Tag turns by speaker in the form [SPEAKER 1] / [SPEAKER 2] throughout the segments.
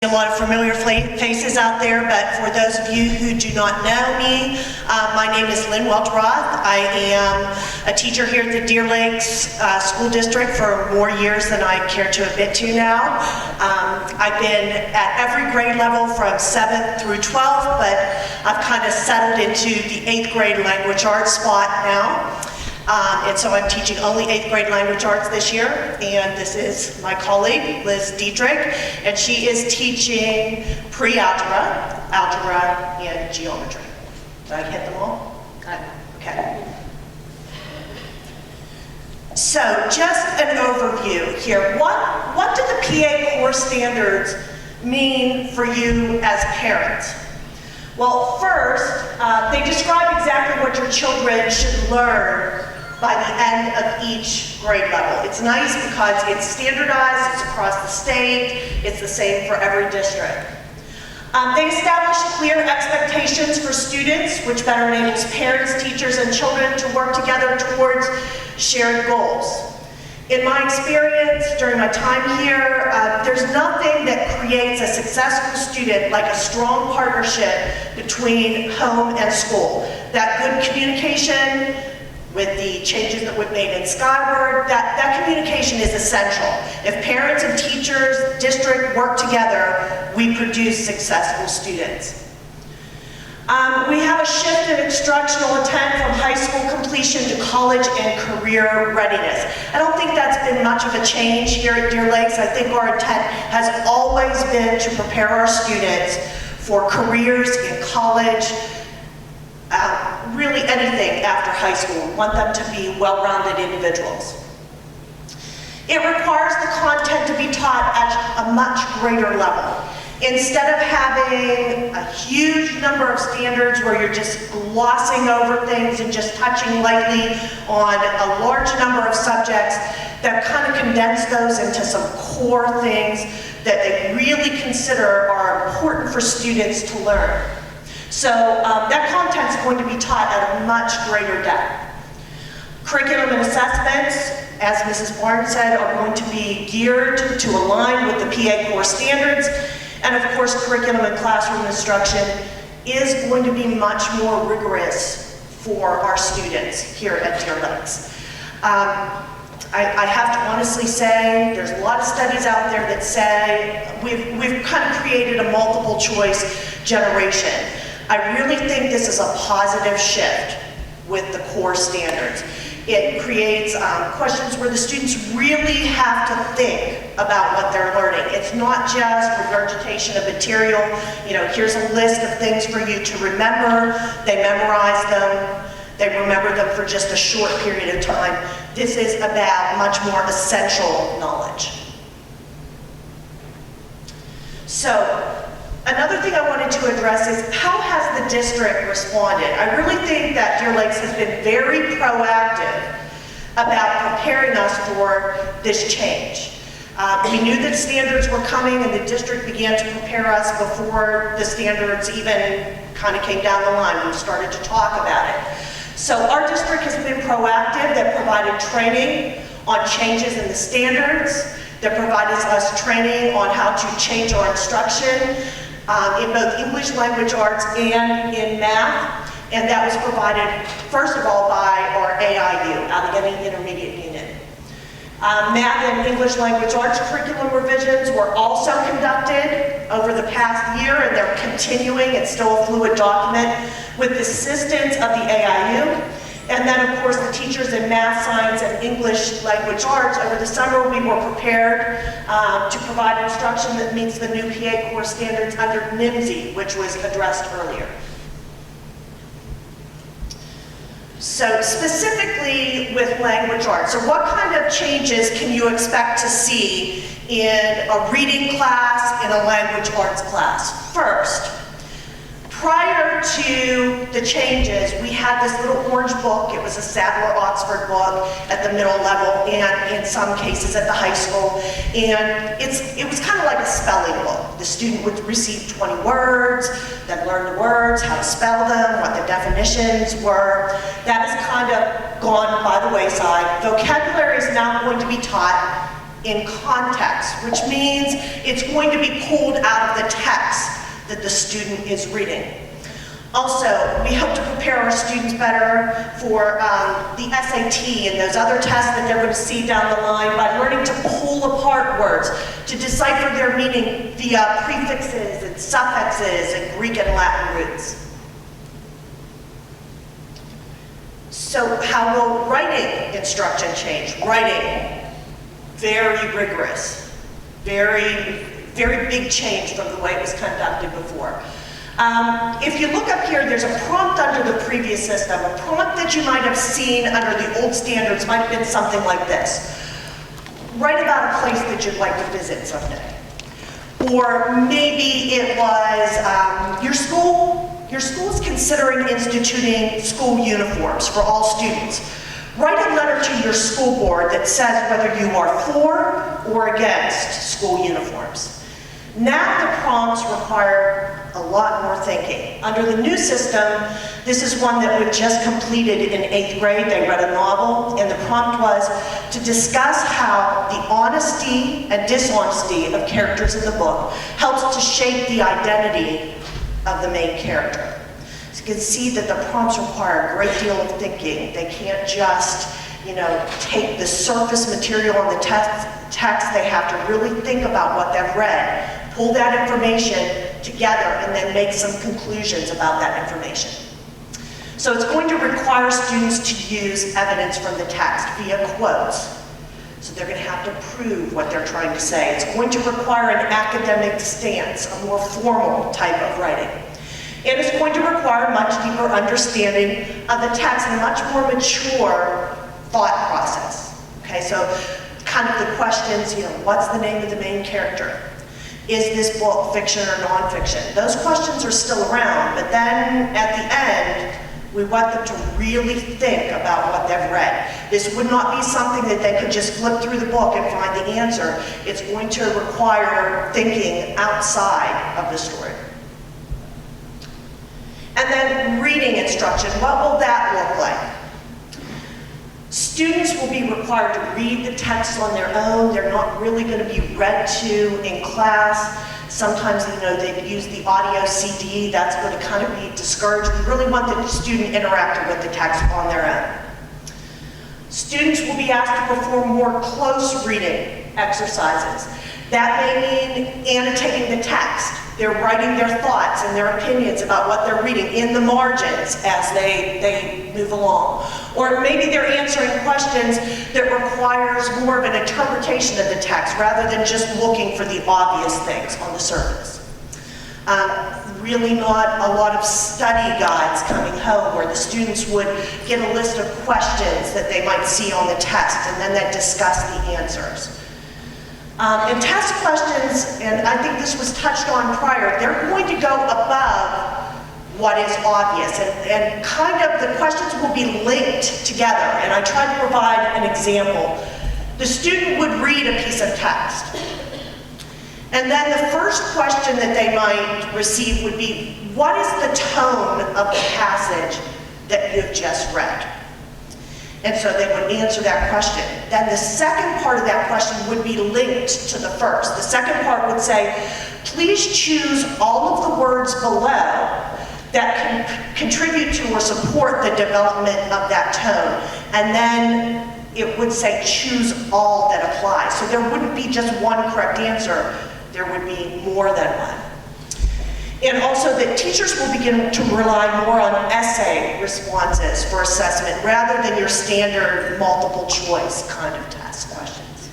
[SPEAKER 1] A lot of familiar faces out there, but for those of you who do not know me, my name is Lynn Welteroth. I am a teacher here at the Deer Lakes School District for more years than I care to admit to now. I've been at every grade level from 7th through 12th, but I've kind of settled into the 8th grade language arts spot now. And so I'm teaching only 8th grade language arts this year, and this is my colleague, Liz Dietrich, and she is teaching pre-algebra, algebra, and geometry. Did I hit them all? Okay. So just an overview here. What do the PA core standards mean for you as parents? Well, first, they describe exactly what your children should learn by the end of each grade level. It's nice because it's standardized, it's across the state, it's the same for every district. They establish clear expectations for students, which better enables parents, teachers, and children to work together towards shared goals. In my experience during my time here, there's nothing that creates a successful student like a strong partnership between home and school. That good communication, with the changes that we've made in Skyward, that communication is essential. If parents and teachers, district work together, we produce successful students. We have a shift in instructional intent from high school completion to college and career readiness. I don't think that's been much of a change here at Deer Lakes. I think our intent has always been to prepare our students for careers in college, really anything after high school. We want them to be well-rounded individuals. It requires the content to be taught at a much greater level. Instead of having a huge number of standards where you're just glossing over things and just touching lightly on a large number of subjects, that kind of condense those into some core things that they really consider are important for students to learn. So that content is going to be taught at a much greater depth. Curriculum and assessments, as Mrs. Barnes said, are going to be geared to align with the PA core standards. And of course, curriculum and classroom instruction is going to be much more rigorous for our students here at Deer Lakes. I have to honestly say, there's a lot of studies out there that say we've kind of created a multiple choice generation. I really think this is a positive shift with the core standards. It creates questions where the students really have to think about what they're learning. It's not just regurgitation of material. You know, here's a list of things for you to remember. They memorize them. They remember them for just a short period of time. This is about much more essential knowledge. So, another thing I wanted to address is how has the district responded? I really think that Deer Lakes has been very proactive about preparing us for this change. We knew that standards were coming and the district began to prepare us before the standards even kind of came down the line. We started to talk about it. So our district has been proactive. That provided training on changes in the standards, that provided us training on how to change our instruction in both English language arts and in math, and that was provided, first of all, by our AIU, Allegheny Intermediate Unit. Math and English language arts curriculum revisions were also conducted over the past year, and they're continuing. It's still a fluid document with the assistance of the AIU. And then, of course, the teachers in math, science, and English language arts. Over the summer, we were prepared to provide instruction that meets the new PA core standards under NMSI, which was addressed earlier. So specifically with language arts, so what kind of changes can you expect to see in a reading class, in a language arts class? First, prior to the changes, we had this little orange book. It was a Sadler-Oxford book at the middle level and in some cases at the high school. And it was kind of like a spelling book. The student would receive 20 words, then learn the words, how to spell them, what the definitions were. That has kind of gone by the wayside. Vocabulary is now going to be taught in context, which means it's going to be pulled out of the that the student is reading. Also, we hope to prepare our students better for the SAT and those other tests that they're going to see down the line by learning to pull apart words, to decipher their meaning via prefixes and suffixes and Greek and Latin roots. So how will writing instruction change? Writing, very rigorous, very big change from the way it was conducted before. If you look up here, there's a prompt under the previous system. A prompt that you might have seen under the old standards might have been something like this. Write about a place that you'd like to visit someday. Or maybe it was your school is considering instituting school uniforms for all students. Write a letter to your school board that says whether you are for or against school uniforms. Now the prompts require a lot more thinking. Under the new system, this is one that was just completed in 8th grade. They read a novel, and the prompt was to discuss how the honesty and dishonesty of characters in the book helps to shape the identity of the main character. So you can see that the prompts require a great deal of thinking. They can't just, take the surface material on the text. They have to really think about what they've read, pull that information together, and then make some conclusions about that information. So it's going to require students to use evidence from the text via quotes. So they're going to have to prove what they're trying to say. It's going to require an academic stance, a more formal type of writing. And it's going to require a much deeper understanding of the text and a much more mature thought process. Okay, so kind of the questions, what's the name of the main character? Is this book fiction or nonfiction? Those questions are still around, but then at the end, we want them to really think about what they've read. This would not be something that they could just flip through the book and find the answer. It's going to require thinking outside of the story. And then reading instruction, what will that look like? Students will be required to read the text on their own. They're not really going to be read to in class. Sometimes, they use the audio CD. That's going to kind of be discouraged. We really want the student interacting with the text on their own. Students will be asked to perform more close reading exercises. That may mean annotating the text. They're writing their thoughts and their opinions about what they're reading in the margins as they move along. Or maybe they're answering questions that requires more of an interpretation of the text rather than just looking for the obvious things on the surface. Really not a lot of study guides coming home where the students would get a list of questions that they might see on the text and then they discuss the answers. And test questions, and I think this was touched on prior, they're going to go above what is obvious, and kind of the questions will be linked together, and I tried to provide an example. The student would read a piece of text, and then the first question that they might receive would be, what is the tone of the passage that you've just read? And so they would answer that question. Then the second part of that question would be linked to the first. The second part would say, please choose all of the words below that can contribute to or support the development of that tone. And then it would say, choose all that apply. So there wouldn't be just one correct answer, there would be more than one. And also that teachers will begin to rely more on essay responses for assessment rather than your standard multiple choice kind of test questions.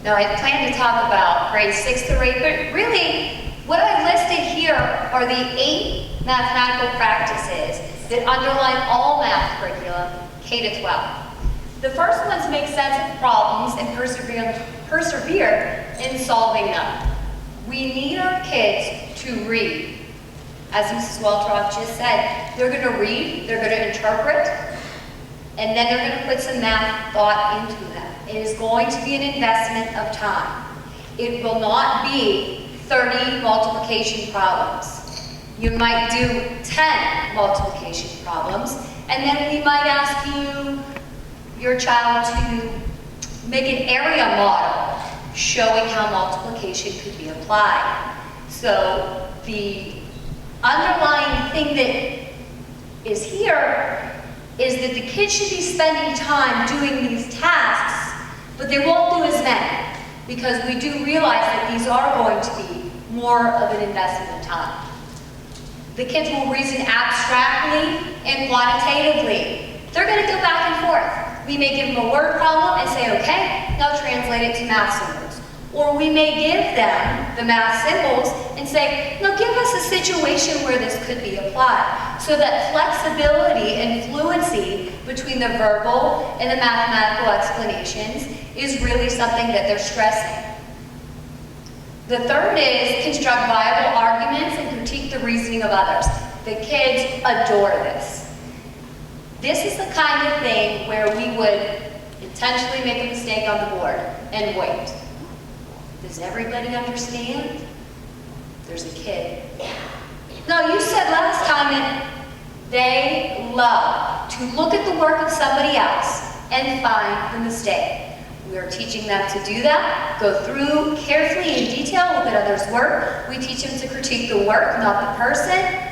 [SPEAKER 2] Now I plan to talk about grades 6 through 8, but really what I've listed here are the 8 mathematical practices that underline all math curriculum K to 12. The first ones make sense of problems and persevere in solving them. We need our kids to read. As Mrs. Welteroth just said, they're going to read, they're going to interpret, and then they're going to put some math thought into them. It is going to be an investment of time. It will not be 30 multiplication problems. You might do 10 multiplication problems, and then we might ask you your child to make an area model showing how multiplication could be applied. So the underlying thing that is here is that the kids should be spending time doing these tasks, but they won't do as many, because we do realize that these are going to be more of an investment of time. The kids will reason abstractly and quantitatively. They're going to go back and forth. We may give them a word problem and say, okay, now translate it to math symbols. Or we may give them the math symbols and say, now give us a situation where this could be applied. So that flexibility and fluency between the verbal and the mathematical explanations is really something that they're stressing. The third is construct viable arguments and critique the reasoning of others. The kids adore this. This is the kind of thing where we would intentionally make a mistake on the board and wait. Does everybody understand? There's a kid. No, you said last time that they love to look at the work of somebody else and find the mistake. We are teaching them to do that, go through carefully in detail, look at others' work. We teach them to critique the work, not the person.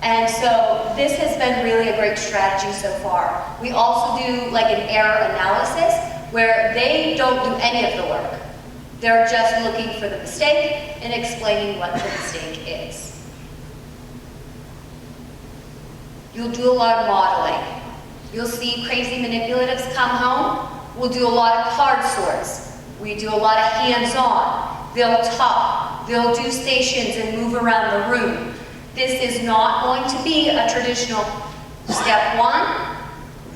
[SPEAKER 2] And so this has been really a great strategy so far. We also do like an error analysis where they don't do any of the work. They're just looking for the mistake and explaining what the mistake is. You'll do a lot of modeling. You'll see crazy manipulatives come home. We'll do a lot of card sorts. We do a lot of hands-on. They'll talk. They'll do stations and move around the room. This is not going to be a traditional step one,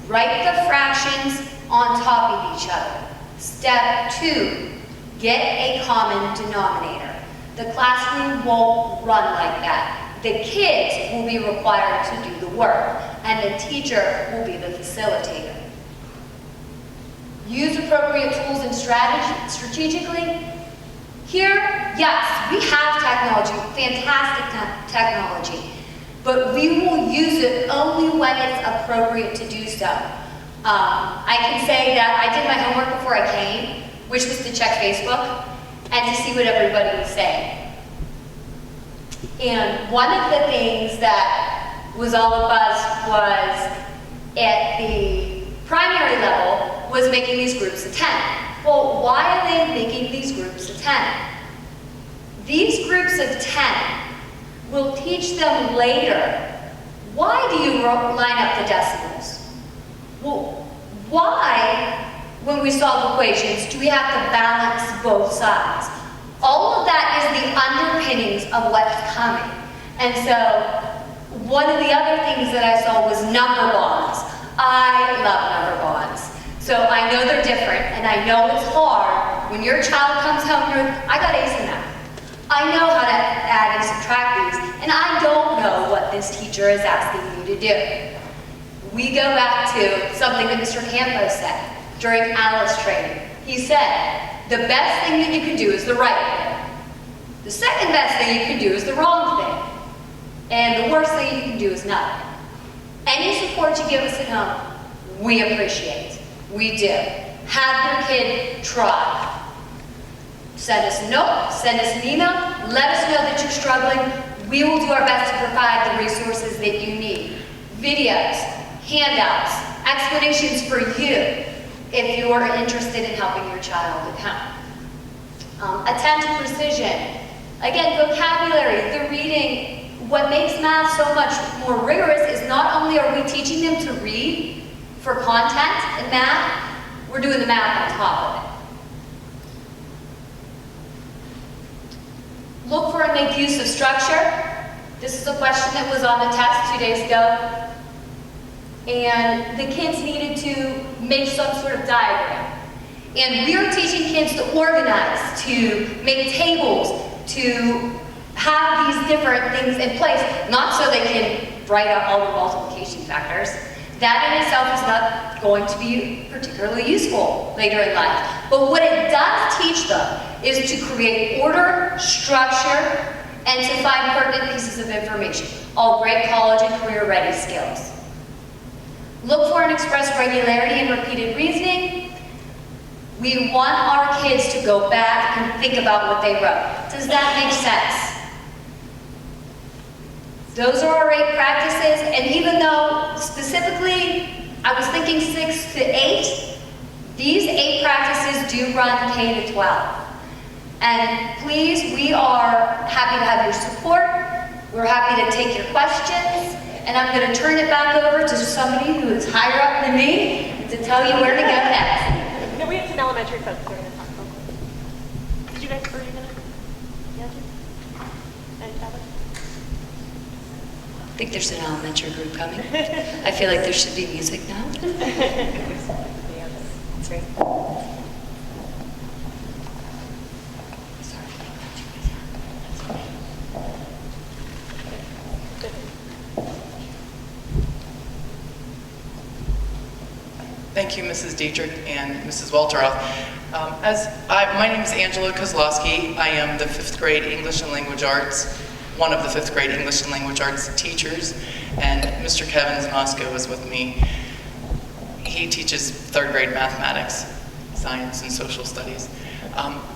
[SPEAKER 2] write the fractions on top of each other. Step two, get a common denominator. The classroom won't run like that. The kids will be required to do the work, and the teacher will be the facilitator. Use appropriate tools and strategically. Here, yes, we have technology, fantastic technology, but we will use it only when it's appropriate to do so. I can say that I did my homework before I came, which was to check Facebook and to see what everybody was saying. And one of the things that was all a buzz was at the primary level was making these groups of 10. Well, why are they making these groups of 10? These groups of 10 will teach them later, why do you line up the decimals? Well, why, when we solve equations, do we have to balance both sides? All of that is the underpinnings of what's coming. And so, one of the other things that I saw was number bonds. I love number bonds. So I know they're different, and I know it's hard when your child comes home and I got A's in that. I know how to add and subtract these, and I don't know what this teacher is asking you to do. We go back to something that Mr. Campos said during Alice training. He said, the best thing that you can do is the right thing. The second best thing you can do is the wrong thing. And the worst thing you can do is nothing. Any support you give us at home, we appreciate. We do. Have your kid try. Send us a note, send us an email, let us know that you're struggling. We will do our best to provide the resources that you need. Videos, handouts, explanations for you if you are interested in helping your child at home. Attentive precision. Again, vocabulary, the reading. What makes math so much more rigorous is not only are we teaching them to read for content in math, we're doing the math on top of it. Look for and make use of structure. This is a question that was on the test 2 days ago. And the kids needed to make some sort of diagram. And we are teaching kids to organize, to make tables, to have these different things in place, not so they can write out all the multiplication factors. That in itself is not going to be particularly useful later in life. But what it does teach them is to create order, structure, and to find pertinent pieces of information. All great college and career-ready skills. Look for and express regularity and repeated reasoning. We want our kids to go back and think about what they wrote. Does that make sense? Those are our 8 practices, and even though specifically I was thinking 6 to 8, these 8 practices do run K to 12. And please, we are happy to have your support. We're happy to take your questions. And I'm going to turn it back over to somebody who is higher up than me to tell you where to go next.
[SPEAKER 3] No, we have some elementary folks who are going to talk real quick. Did you guys, are you going to? Yeah, and Kevin?
[SPEAKER 4] I think there's an elementary group coming. I feel like there should be music now.
[SPEAKER 3] That's right.
[SPEAKER 5] Thank you, Mrs. Dietrich and Mrs. Welteroth. My name is Angelo Kozlowski. I am the 5th grade English and Language Arts, one of the 5th grade English and Language Arts teachers, and Mr. Kevin Znosko is with me. He teaches 3rd grade mathematics, science, and social studies.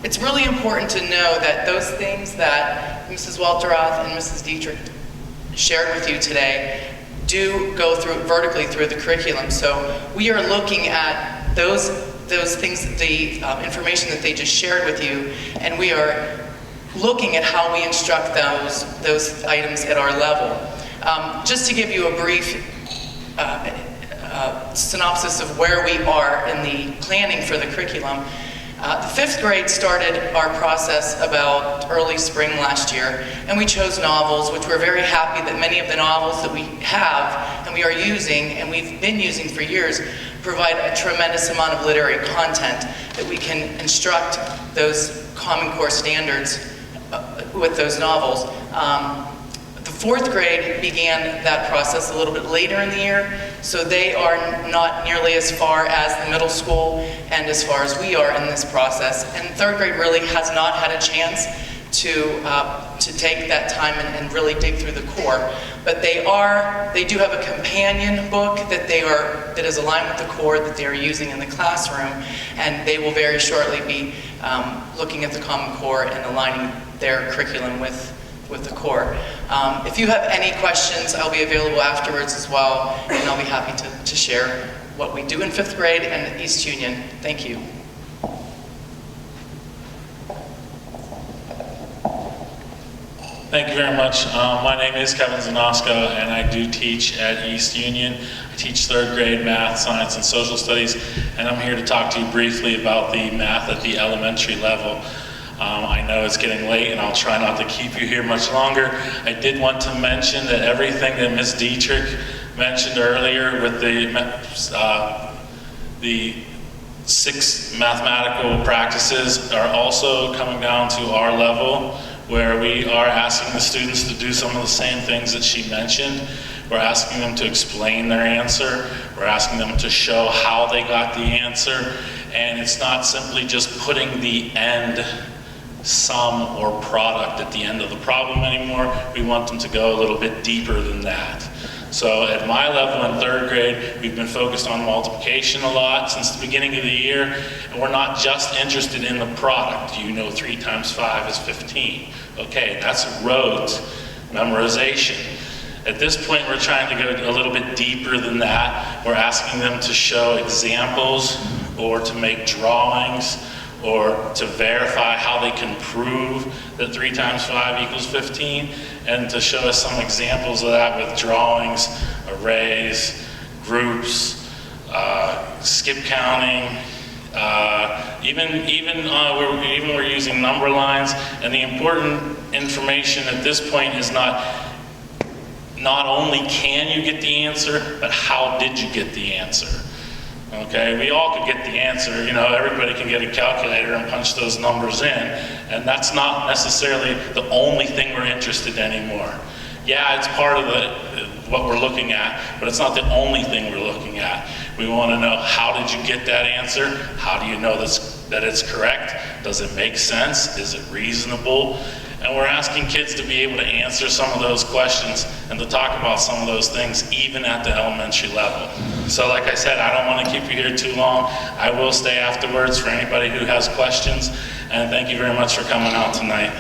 [SPEAKER 5] It's really important to know that those things that Mrs. Welteroth and Mrs. Dietrich shared with you today do go through vertically through the curriculum. So we are looking at those things, the information that they just shared with you, and we are looking at how we instruct those items at our level. Just to give you a brief synopsis of where we are in the planning for the curriculum. The 5th grade started our process about early spring last year, and we chose novels, which we're very happy that many of the novels that we have and we are using and we've been using for years provide a tremendous amount of literary content that we can instruct those Common Core standards with those novels. The 4th grade began that process a little bit later in the year, so they are not nearly as far as the middle school and as far as we are in this process. And 3rd grade really has not had a chance to take that time and really dig through the core. But they do have a companion book that is aligned with the core that they are using in the classroom, and they will very shortly be looking at the Common Core and aligning their curriculum with the core. If you have any questions, I'll be available afterwards as well, and I'll be happy to share what we do in 5th grade and at East Union. Thank you.
[SPEAKER 6] Thank you very much. My name is Kevin Znosko, and I do teach at East Union. I teach 3rd grade math, science, and social studies, and I'm here to talk to you briefly about the math at the elementary level. I know it's getting late, and I'll try not to keep you here much longer. I did want to mention that everything that Ms. Dietrich mentioned earlier with the 6 mathematical practices are also coming down to our level, where we are asking the students to do some of the same things that she mentioned. We're asking them to explain their answer. We're asking them to show how they got the answer. And it's not simply just putting the end sum or product at the end of the problem anymore. We want them to go a little bit deeper than that. So at my level in 3rd grade, we've been focused on multiplication a lot since the beginning of the year, and we're not just interested in the product. You know 3 times 5 is 15. Okay, that's rote memorization. At this point, we're trying to go a little bit deeper than that. We're asking them to show examples or to make drawings or to verify how they can prove that 3 times 5 equals 15, and to show us some examples of that with drawings, arrays, groups, skip counting, even we're using number lines. And the important information at this point is not only can you get the answer, but how did you get the answer? Okay, we all could get the answer. You know, everybody can get a calculator and punch those numbers in, and that's not necessarily the only thing we're interested in anymore. Yeah, it's part of what we're looking at, but it's not the only thing we're looking at. We want to know, how did you get that answer? How do you know that it's correct? Does it make sense? Is it reasonable? And we're asking kids to be able to answer some of those questions and to talk about some of those things even at the elementary level. So like I said, I don't want to keep you here too long. I will stay afterwards for anybody who has questions. And thank you very much for coming out tonight.